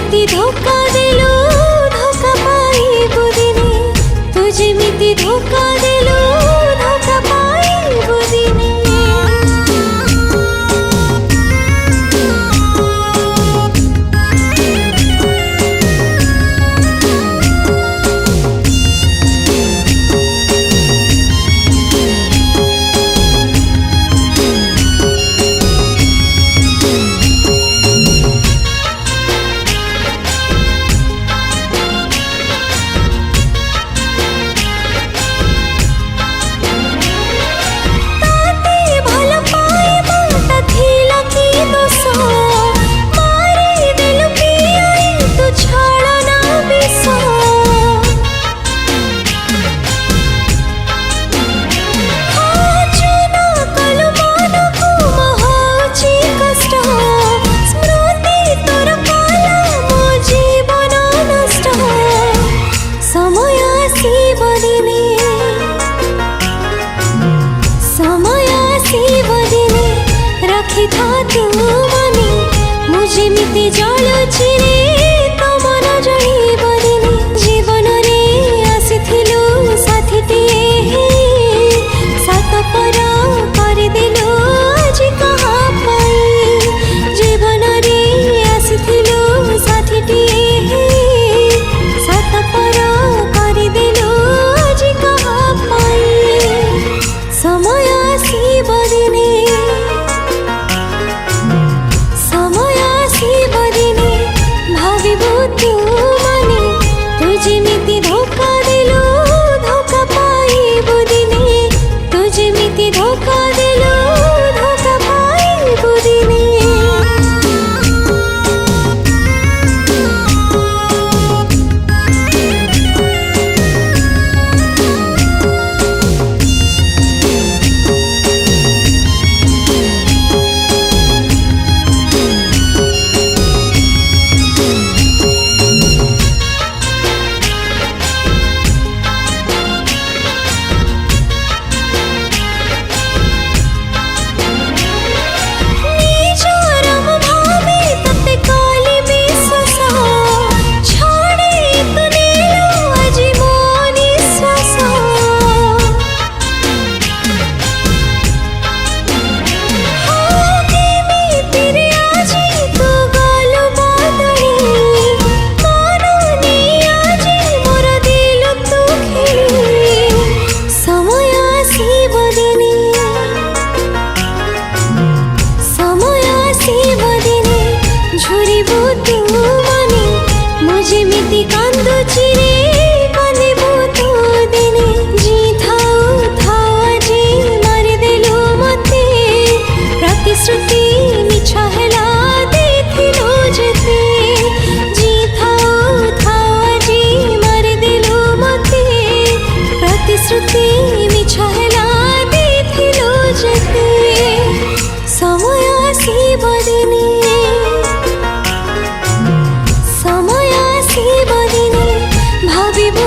ଯେମିତି ଧୋକା ଦେଲୁ ଧୋକା ପାଇବୁ ଦିନେ, ତୁ ଯେମିତି ଧୋକା ଦେଲୁ ଧୋକା ପାଇବୁ ଦିନେ। रखिथा तू मने मु जेमिति जलुछि रे तो मन जळिब दिने, जीवन रे आसिथिलु साथीटिए सात पर करदेलु आज कहा पाई। जीवन रे आसिथिलु साथीटिए सात पर करदेलु आज कहा पाई। समय आसिब दिने तू मने तू जेमिति धोका देलु धोका पाइबु दिने, तू जेमिति धोका देलु धोका पाइबु दिने। जेमिति कांदुछि रे कांदिबु तू दिने, जी थाऊ थाऊ आजी मारिदेलु मते प्रतिश्रुति मिछ हेला देथिलु जेते। जी थाऊ थाऊ आजी मारिदेलु मते प्रतिश्रुति मिछ हेला देथिलु जेते। समय आसिब दिने भाविबु